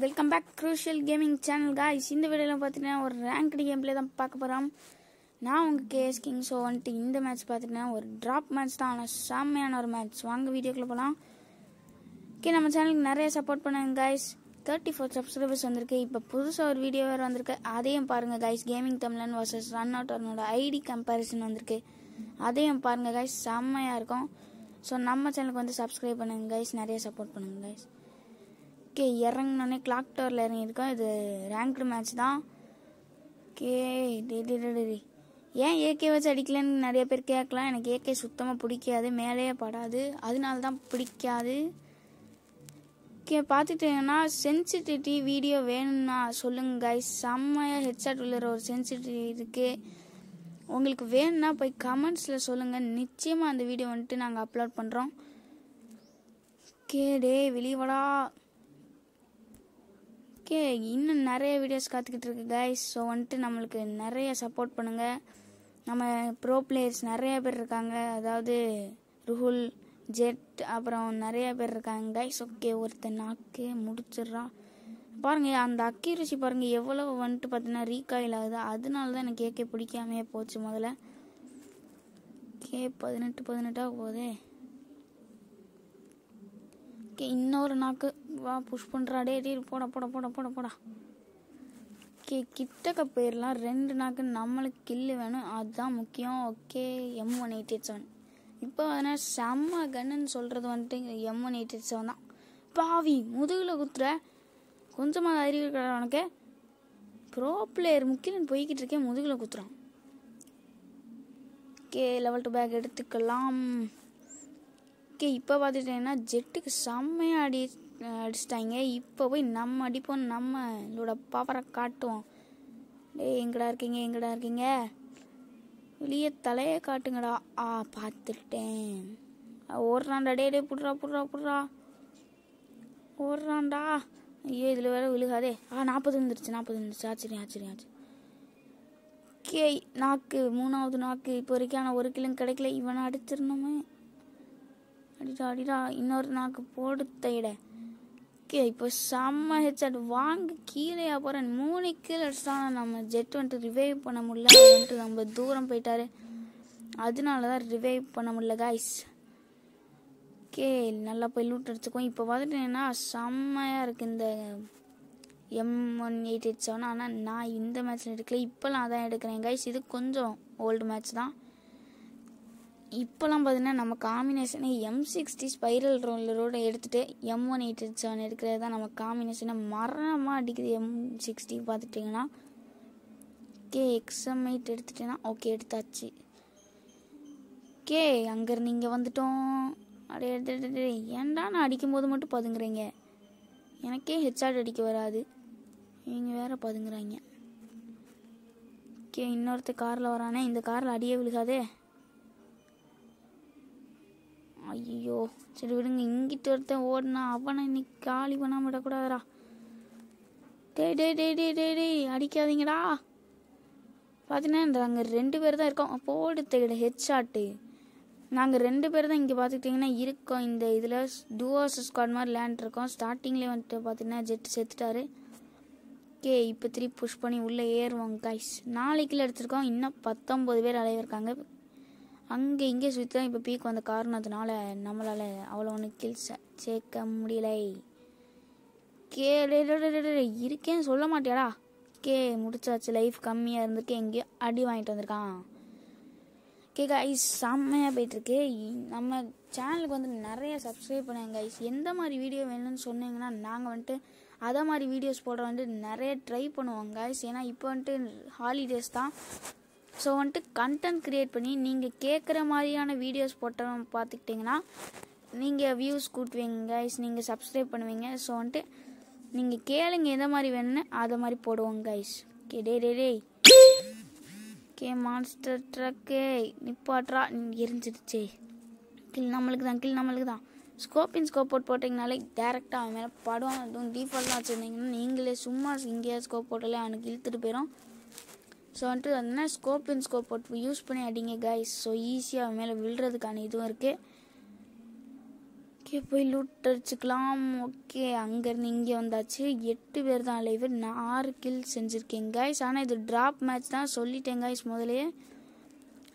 Welcome back crucial gaming channel guys. இந்த வீடியோவில் பார்த்தீங்கன்னா ஒரு ரேங்க்டு கேம் பிளே தான் பார்க்க போகிறோம். நான் உங்கள் கேஎஸ் கிங். ஸோ வந்துட்டு இந்த மேட்ச் பார்த்துட்டீங்கன்னா ஒரு ட்ராப் மேட்ச் தான், ஆனால் செம்மையான ஒரு மேட்ச். வாங்க வீடியோக்குள்ளே போகலாம். ஓகே, நம்ம சேனலுக்கு நிறைய சப்போர்ட் பண்ணுங்க காய்ஸ். 34 சப்ஸ்கிரைபர்ஸ் வந்திருக்கு. இப்போ புதுசாக ஒரு வீடியோ வேறு வந்திருக்கு, அதையும் பாருங்கள் காய்ஸ். கேமிங் தமிழன் வர்சஸ் ரன் அவுட் அவனோட ஐடி கம்பேரிசன் வந்திருக்கு, அதையும் பாருங்கள் காய்ஸ். செம்மையாக இருக்கும். ஸோ நம்ம சேனலுக்கு வந்து சப்ஸ்கிரைப் பண்ணுங்க காய்ஸ், நிறைய சப்போர்ட் பண்ணுங்க காய்ஸ். ஓகே, இறங்கினோடனே கிளாக் டவரில் இறங்கியிருக்கோம். இது ரேங்க்டு மேட்ச் தான். ஓகே, ஏன் ஏகே வச்சு அடிக்கலன்னு நிறைய பேர் கேட்கலாம். எனக்கு ஏகே சுத்தமாக பிடிக்காது, மேலேயே படாது, அதனால தான் பிடிக்காது. ஓகே, பார்த்துட்டீங்கன்னா சென்சிட்டிவிட்டி வீடியோ வேணும்னா சொல்லுங்க கைஸ். செம்மையாக ஹெட்செட் உள்ள ஒரு சென்சிட்டிவிட்டி இருக்குது. உங்களுக்கு வேணும்னா போய் கமெண்ட்ஸில் சொல்லுங்கள். நிச்சயமாக அந்த வீடியோ வந்துட்டு நாங்கள் அப்லோட் பண்ணுறோம். ஓகே, வெளியவடா. ஓகே, இன்னும் நிறைய வீடியோஸ் காத்துக்கிட்டு இருக்கு கைஸ். ஸோ வந்துட்டு நம்மளுக்கு நிறைய சப்போர்ட் பண்ணுங்கள். நம்ம ப்ரோ பிளேயர்ஸ் நிறைய பேர் இருக்காங்க, அதாவது ருஹுல், ஜெட், அப்புறம் நிறைய பேர் இருக்காங்க கைஸ். ஓகே, ஒருத்தர் நாக்கு முடிச்சிட்றான் பாருங்கள். அந்த அக்யூரசி பாருங்கள் எவ்வளோ வந்துட்டு பார்த்தீங்கன்னா ரீகாயில் ஆகுது. அதனால தான் எனக்கு ஏகே பிடிக்காமே போச்சு முதல்ல. ஓகே, 18 போகுதே. ஓகே, இன்னொரு நாக்கு வா புஷ் பண்ணுறா. டே போடா போடா போடா போடா போடா. ஓகே, கிட்டக்க போயிடலாம். 2 நாக்கு நம்மளுக்கு கில்லு வேணும், அதுதான் முக்கியம். ஓகே, M1887 இப்போ அதனால் செம்ம கன்னுன்னு சொல்கிறது வந்துட்டு M1887 தான். பாவி முதுகில் குத்துற, கொஞ்சமாக அறிவு இருக்கிற உனக்கு. ப்ரோ பிளேயர் முக்கியன்னு போய்கிட்டு இருக்கேன், முதுகில் குத்துறான். ஓகே, லெவல் 2 பேக் எடுத்துக்கலாம். ஓகே, இப்போ பார்த்துட்டீங்கன்னா ஜெட்டுக்கு செம்மையாக அடிச்சிட்டாங்க. இப்போ போய் நம்ம அடிப்போம், நம்மளோட பவரை காட்டுவோம். எங்கடா இருக்கீங்க வெளியே தலையை காட்டுங்கடா. பார்த்துட்டேன். ஓடுறான்டா. புடுறா ஓடுறான்டா. ஐயோ, இதில் வேற விழுகாதே. 40 வந்துருச்சு. ஆச்சரியம். ஓகே, நாக்கு 3வது நாக்கு இப்போ வரைக்கும். ஆனால் ஒரு கிலோ கிடைக்கல. இவனை அடிச்சிருந்தோமே. அடிடா. இன்னொரு நாக்கு போடு தைட. ஓகே, இப்போ செம்ம ஹெட்செட் வாங்க. கீழேயா போகிறேன். 3 கீழே அடிச்சிட்டாங்க. நம்ம ஜெட் வந்துட்டு ரிவைவ் பண்ண முடியல. வந்துட்டு நம்ம தூரம் போயிட்டாரு, அதனால தான் ரிவைவ் பண்ண முடியல காய்ஸ். ஓகே, நல்லா போய் லூட் அடிச்சுக்குவோம். இப்போ பார்த்துட்டீங்கன்னா செம்மையாக இருக்குது இந்த M1887. ஆனால் நான் இந்த மேட்ச்சில் எடுக்கல, இப்போலாம் அதான் எடுக்கிறேன் கைஸ். இது கொஞ்சம் ஓல்டு மேட்ச் தான். இப்போலாம் பார்த்தீங்கன்னா நம்ம காம்பினேஷனை M60 ஸ்பைரல் ரோலரோடு எடுத்துகிட்டு M1887 எடுக்கிறது தான் நம்ம காம்பினேஷனை. மரணமாக அடிக்குது M60 பார்த்துட்டிங்கன்னா. ஓகே, XM8 எடுத்துட்டேன்னா ஓகே எடுத்தாச்சு. ஓகே, அங்கேருந்து இங்கே வந்துட்டோம். அப்படியே ஏன்டா நான் அடிக்கும்போது மட்டும் பதுங்குறீங்க? எனக்கே ஹெட்ஷாட் அடிக்க வராது, நீங்கள் வேறு பதுங்குறாங்க. ஓகே, இன்னொருத்தர் காரில் வரானே. இந்த காரில் அடியே விழுகாதே. ஐயோ, சரி விடுங்க. இங்கிட்ட ஒருத்தன் ஓடுனா அவனை இன்னைக்கு காலி பண்ணாமல் விடக்கூடாதுடா. டே அடிக்காதீங்கடா. பார்த்தீங்கன்னா அங்கே 2 பேர் தான் இருக்கோம். போடு தேட ஹெட்ஷாட்டு. நாங்கள் 2 பேர் தான் இங்கே பார்த்துக்கிட்டிங்கன்னா இருக்கோம். இந்த இதில் டூவர்ஸ் ஸ்குவாட் மாதிரி விளையாண்டுருக்கோம். ஸ்டார்டிங்லேயே வந்துட்டு பார்த்தீங்கன்னா ஜெட் செத்துட்டாரு. ஓகே, இப்போ 3 புஷ் பண்ணி உள்ளே ஏறுவோம் கைஸ். 4 கிலோ எடுத்துருக்கோம். இன்னும் 19 பேர் அலையிருக்காங்க. அங்கே இங்கே சுற்றி தான் இப்போ பீக் வந்த காரணத்தினால நம்மளால் அவ்வளோ ஒன்று கில்ஸ் சேர்க்க முடியலை. இருக்கேன்னு சொல்ல மாட்டியாடா. முடிச்சாச்சு. லைஃப் கம்மியாக இருந்திருக்கு, எங்கேயோ அடி வாங்கிட்டு வந்திருக்கான். கைஸ், செம்மையாக போயிட்டுருக்கு. நம்ம சேனலுக்கு வந்து நிறைய சப்ஸ்கிரைப் பண்ணுங்க கைஸ். எந்த மாதிரி வீடியோ வேணும்னு சொன்னீங்கன்னா நாங்கள் வந்துட்டு அதை மாதிரி வீடியோஸ் போடுற வந்துட்டு நிறைய ட்ரை பண்ணுவோம் கைஸ். ஏன்னா இப்போ வந்துட்டு ஹாலிடேஸ் தான். ஸோ வந்துட்டு கண்டென்ட் க்ரியேட் பண்ணி நீங்கள் கேட்குற மாதிரியான வீடியோஸ் போட்டோம் பார்த்துக்கிட்டிங்கன்னா நீங்கள் வியூஸ் கூட்டுவீங்க கைஸ், நீங்கள் சப்ஸ்கிரைப் பண்ணுவீங்க. ஸோ வந்துட்டு நீங்கள் கேளுங்க எந்த மாதிரி வேணும்னு அதை மாதிரி போடுவோங்க கைஸ். ஓகே, மான்ஸ்டர் ட்ரக்கு நிப்பாட்ரா. எரிஞ்சிருச்சே. கில் நம்மளுக்கு தான். ஸ்கோப் போட்டிங்கனாலே டேரெக்டாக அவன் மேலே படம். அதுவும் டிஃபால்ட்டாக வச்சுருந்தீங்கன்னா நீங்களே சும்மா இங்கேயா ஸ்கோப் போட்டாலே அவனுக்கு இழுத்துட்டு போயிடும். ஸோ வந்துட்டு அதனால ஸ்கோப் போட்டு யூஸ் பண்ணி அடிங்க கைஸ். ஸோ ஈஸியாக அவன் மேலே விழுறதுக்கான இதுவும் இருக்குது. ஓகே போய் லூட் அடிச்சுக்கலாம். ஓகே அங்கேருந்து இங்கே வந்தாச்சு. 8 பேர் தான் லைவ். நான் 6 கில் செஞ்சுருக்கேன் கைஸ். ஆனால் இது ட்ராப் மேட்ச் தான் சொல்லிட்டேன் கைஸ் முதலே.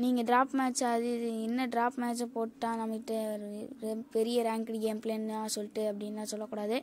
நீங்கள் ட்ராப் மேட்ச் அது இது என்ன ட்ராப் மேட்ச்சை போட்டால் நம்மகிட்ட பெரிய ரேங்க்டு கேம் பிளேன்னா சொல்லிட்டு அப்படின்லாம் சொல்லக்கூடாது.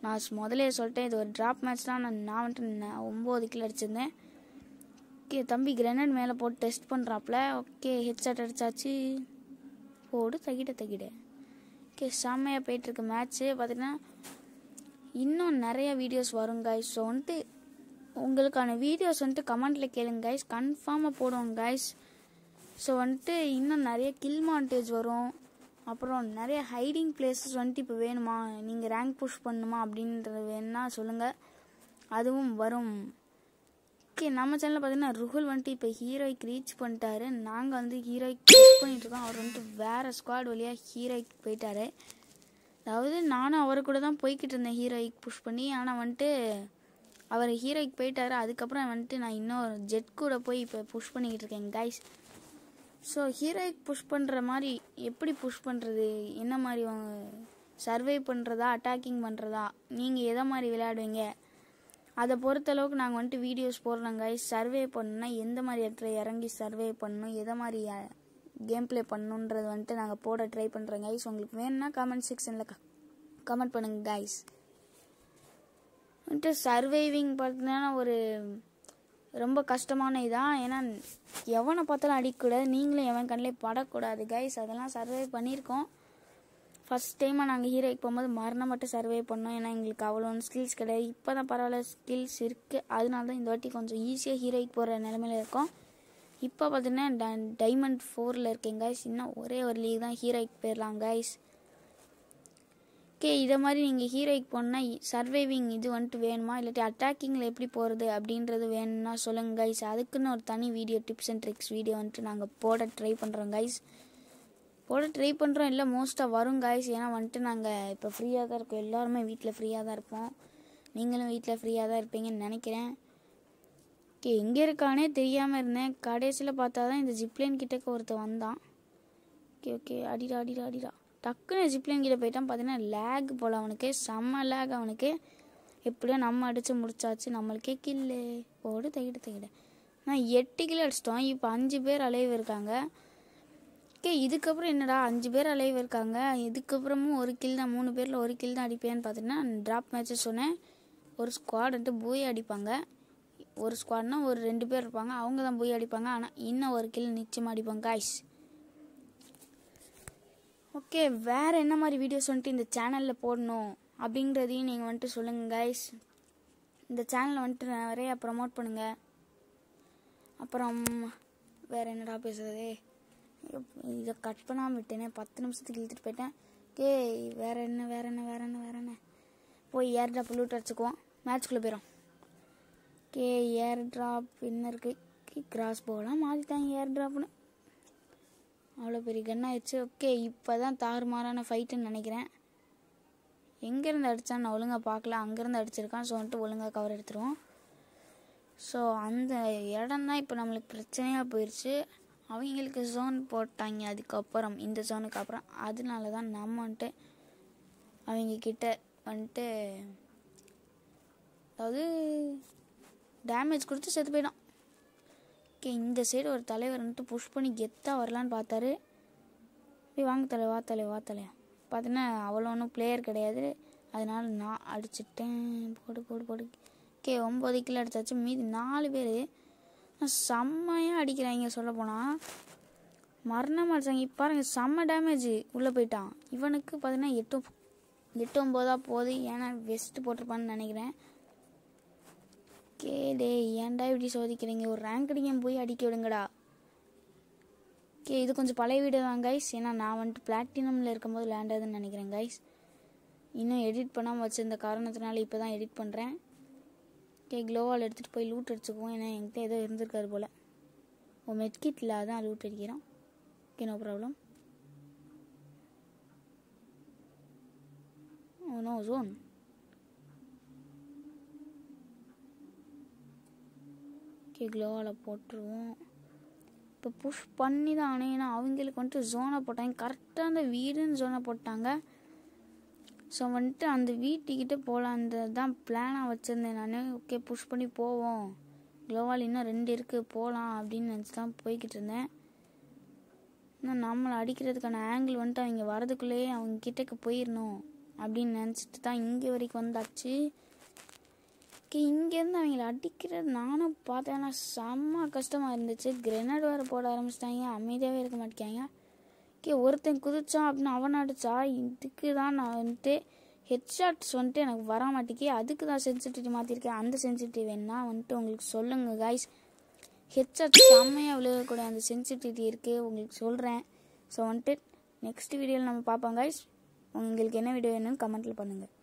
நான் முதலே சொல்லிட்டேன் இது ஒரு ட்ராப் மேட்ச் தான். நான் வந்துட்டு 9 கில் அடிச்சிருந்தேன். ஓகே தம்பி கிரனேட் மேலே போட்டு டெஸ்ட் பண்ணுறாப்புல. ஓகே ஹெட்ஷாட் அடிச்சாச்சு. போடு தகிட. ஓகே செம்மையாக போயிட்டுருக்கு மேட்ச்சு. பார்த்திங்கன்னா இன்னும் நிறைய வீடியோஸ் வரும் கைஸ். ஸோ வந்துட்டு உங்களுக்கான வீடியோஸ் வந்துட்டு கமெண்ட்டில் கேளுங்க கைஸ். கன்ஃபார்மாக போடுவோம் கைஸ். ஸோ வந்துட்டு இன்னும் நிறைய கில் மாண்டேஜ் வரும். அப்புறம் நிறைய ஹைடிங் பிளேஸஸ் வந்துட்டு இப்போ வேணுமா, நீங்கள் ரேங்க் புஷ் பண்ணணுமா அப்படின்றது வேணுன்னா சொல்லுங்கள், அதுவும் வரும். ஓகே நம்ம சேனலில் பார்த்தீங்கன்னா ருகுல் வந்துட்டு இப்போ ஹீரோய்க்கு ரீச் பண்ணிட்டாரு. நாங்கள் வந்து ஹீரோய்க்கு புஷ் பண்ணிகிட்ருக்கோம். அவர் வந்துட்டு வேறு ஸ்குவாட் வழியாக ஹீரோய்க்கு போயிட்டாரு. அதாவது நானும் அவரு கூட தான் போய்கிட்டு இருந்தேன் ஹீரோய்க்கு புஷ் பண்ணி. ஆனால் வந்துட்டு அவர் ஹீரோய்க்கு போயிட்டாரு. அதுக்கப்புறம் வந்துட்டு நான் இன்னொரு ஜெட் கூட போய் இப்போ புஷ் பண்ணிக்கிட்டு இருக்கேன் கைஸ். ஸோ ஹீரோய்க்கு புஷ் பண்ணுற மாதிரி எப்படி புஷ் பண்ணுறது, என்ன மாதிரி சர்வை பண்ணுறதா அட்டாக்கிங் பண்ணுறதா, நீங்கள் எதை மாதிரி விளையாடுவீங்க அதை பொறுத்தளவுக்கு நாங்கள் வந்துட்டு வீடியோஸ் போடுறோம் கைஸ். சர்வே பண்ணணும்னா எந்த மாதிரி இடத்துல இறங்கி சர்வே பண்ணணும், எதை மாதிரி கேம் பிளே பண்ணணுன்றது வந்துட்டு நாங்கள் போட ட்ரை பண்ணுறோம் கைஸ். உங்களுக்கு வேணும்னா கமெண்ட் செக்ஷனில் கமெண்ட் பண்ணுங்க கைஸ். வந்துட்டு சர்வைவிங் பார்த்தீங்கன்னா ஒரு ரொம்ப கஷ்டமான இதான். ஏன்னா எவனை பார்த்தாலும் அடிக்கக்கூடாது, நீங்களும் எவன் கண்ணிலே படக்கூடாது கைஸ். அதெல்லாம் சர்வை பண்ணியிருக்கோம். ஃபஸ்ட் டைமாக நாங்கள் ஹீரோய்க்கு போகும்போது மரணம் மட்டும் சர்வே பண்ணோம். ஏன்னா எங்களுக்கு அவ்வளோ ஸ்கில்ஸ் கிடையாது. இப்போ தான் பரவாயில்ல ஸ்கில்ஸ் இருக்குது. அதனால தான் இந்த வாட்டி கொஞ்சம் ஈஸியாக ஹீரோய்க்கு போகிற நிலமையில இருக்கோம். இப்போ பார்த்தீங்கன்னா டைமண்ட் 4 இருக்கேன் கைஸ். இன்னும் ஒரே ஒரு லீக் தான் ஹீரோய்க்கு போயிடலாம் கைஸ். ஓகே இதை மாதிரி நீங்கள் ஹீரோய்க்கு போனால் சர்வைவிங் இது வந்துட்டு வேணுமா, இல்லாட்டி அட்டாக்கிங்கில் எப்படி போகிறது அப்படின்றது வேணும்னா சொல்லுங்கள் கைஸ். அதுக்குன்னு ஒரு தனி video tips and tricks video வந்துட்டு நாங்கள் போட ட்ரை பண்ணுறோம் கைஸ். இல்லை மோஸ்ட்டாக வரும் கைஸ். ஏன்னா வந்துட்டு நாங்கள் இப்போ ஃப்ரீயாக தான் இருக்கோம். எல்லாருமே வீட்டில் ஃப்ரீயாக தான் இருப்போம். நீங்களும் வீட்டில் ஃப்ரீயாக தான் இருப்பீங்கன்னு நினைக்கிறேன். ஓகே எங்கே இருக்கானே தெரியாமல் இருந்தேன். கடைசியில் பார்த்தா தான் இந்த ஜிப்லைன் கிட்டக்க ஒருத்தர் வந்தான். ஓகே அடிடா டக்குன்னு ஜிப்லைன் கிட்ட போயிட்டான். பார்த்தீங்கன்னா லேக் போல் அவனுக்கு, செம்ம லேக் அவனுக்கு. எப்படியோ நம்ம அடித்து முடிச்சாச்சு. நம்மளுக்கே கில்லு. போடு தகிட. நான் 8 கிலோ அடிச்சிட்டோம். இப்போ 5 பேர் அலைவ் இருக்காங்க. ஓகே இதுக்கப்புறம் என்னடா 5 பேர் அலைவ் இருக்காங்க, இதுக்கப்புறமும் ஒரு கில் தான், 3 பேரில் ஒரு கில் தான் அடிப்பேன்னு பார்த்தீங்கன்னா ட்ராப் மேட்சஸ் சொன்னேன். ஒரு ஸ்குவாட் வந்துட்டு பூய் அடிப்பாங்க. ஒரு ஸ்குவாட்னா ஒரு 2 பேர் இருப்பாங்க, அவங்க தான் பூய் அடிப்பாங்க. ஆனால் இன்னும் ஒரு கில் நிச்சயமாக அடிப்பாங்க கைஸ். ஓகே வேறு என்ன மாதிரி வீடியோஸ் வந்துட்டு இந்த சேனலில் போடணும் அப்படிங்கிறதையும் நீங்கள் வந்துட்டு சொல்லுங்கள் கைஸ். இந்த சேனலை வந்துட்டு நிறையா ப்ரமோட் பண்ணுங்கள். அப்புறம் வேறு என்னடா பேசுறது, இதை கட் பண்ணாமல் விட்டேனே, 10 நிமிஷத்துக்கு இழுத்துட்டு போயிட்டேன். ஓகே வேறு என்ன போய் ஏர் ட்ராப் லூட் அடிச்சுக்குவோம். மேட்ச்குள்ளே போயிடும். ஓகே ஏர் ட்ராப் என்ன இருக்குது, கிராஸ் போகலாம் மாற்றிட்டாங்க ஏர் ட்ராப்னு. அவ்வளோ பெரிய கன்னாகிடுச்சு. ஓகே இப்போ தான் தாறுமாறான ஃபைட்டுன்னு நினைக்கிறேன். எங்கேருந்து அடித்தான் நான் ஒழுங்காக பார்க்கல. அங்கேருந்து அடிச்சிருக்கான். ஸோ வந்துட்டு ஒழுங்காக கவர் எடுத்துருவோம். ஸோ அந்த இடம் தான் இப்போ நம்மளுக்கு பிரச்சனையாக போயிடுச்சு. அவங்களுக்கு ஜோன் போட்டாங்க அதுக்கப்புறம், இந்த ஜோனுக்கு அப்புறம். அதனால தான் நம்ம வந்துட்டு அவங்கக்கிட்ட வந்துட்டு அதாவது டேமேஜ் கொடுத்து செத்து போயிடும். ஓகே இந்த சைடு ஒரு தலைவர் வந்துட்டு புஷ் பண்ணி கெத்தாக வரலான்னு பார்த்தாரு. போய் வாங்க தலை வா தலை பார்த்தீங்கன்னா அவ்வளோ ஒன்றும் பிளேயர் கிடையாது. அதனால் நான் அடிச்சிட்டேன். போடு. ஓகே 9 கிலோ அடித்தாச்சு. மீதி 4 பேர் செம்மையாக அடிக்கிறாங்க. சொல்ல போனால் மரணமாக அடித்தாங்க. இப்போ பாருங்கள் செம்ம டேமேஜ் உள்ளே போயிட்டான். இவனுக்கு பார்த்தீங்கன்னா 8-9 போகுது. ஏன்னா வெஸ்ட்டு போட்டிருப்பான்னு நினைக்கிறேன். டே ஏன்டா இப்படி சோதிக்கிறீங்க, ஒரு ரேங்க் கேம் போய் அடிக்க விடுங்கடா. இது கொஞ்சம் பழைய வீடியோ தான் கைஸ். ஏன்னா நான் வந்துட்டு பிளாட்டினமில் இருக்கும்போது விளையாண்டதுன்னு நினைக்கிறேன் கைஸ். இன்னும் எடிட் பண்ணாமல் வச்சுருந்த காரணத்தினால இப்போ தான் எடிட் பண்ணுறேன். க்ளோவால் எடுத்துகிட்டு போய் லூட் அடிச்சுக்குவோம். ஏன்னா என்கிட்ட ஏதோ இருந்திருக்காரு போல். மெட்கிட்டில் அதான் லூட் அடிக்கிறோம். No problem. No zone. க்ளோவால் போட்டுருவோம். இப்போ புஷ் பண்ணி தான் ஆனால் ஏன்னா அவங்களுக்கு வந்துட்டு ஜோனை போட்டாங்க. கரெக்டாக அந்த வீடுன்னு ஜோனை போட்டாங்க. ஸோ வந்துட்டு அந்த வீட்டுக்கிட்ட போகலான்னு தான் பிளானாக வச்சுருந்தேன் நான். ஓகே புஷ் பண்ணி போவோம், க்ளோவால் இன்னும் 2 இருக்குது போகலாம் அப்படின்னு நினச்சி தான் போய்கிட்டு இருந்தேன். இன்னும் நம்மளை அடிக்கிறதுக்கான ஆங்கிள் வந்துட்டு அவங்க வரதுக்குள்ளேயே அவங்க கிட்டக்கு போயிடணும் அப்படின்னு நினச்சிட்டு தான் இங்கே வரைக்கும் வந்தாச்சு. ஓகே இங்கேருந்து அவங்கள அடிக்கிறது நானும் பார்த்தேன்னா செம்ம கஷ்டமாக இருந்துச்சு. கிரெனேட் வேறு போட ஆரம்பிச்சிட்டாங்க, அமைதியாகவே இருக்க மாட்டேங்காங்க. ஓகே ஒருத்தன் குதிச்சான் அப்படின்னு அவன் அடித்தா, இதுக்கு தான் நான் வந்துட்டு ஹெட்ஷாட்ஸ் வந்துட்டு எனக்கு வர மாட்டேங்கி, அதுக்கு தான் சென்சிட்டிவிட்டி மாற்றிருக்கேன். அந்த சென்சிட்டிவிட்டி வேணா வந்துட்டு உங்களுக்கு சொல்லுங்கள் கைஸ். ஹெட்ஷாட் செம்மையாக விழுகக்கூடிய அந்த சென்சிட்டிவிட்டி இருக்குது உங்களுக்கு சொல்கிறேன். ஸோ வந்துட்டு நெக்ஸ்ட் வீடியோவில் நம்ம பார்ப்போம் கைஸ். உங்களுக்கு என்ன வீடியோ வேணும்னு கமெண்ட்டில் பண்ணுங்கள்.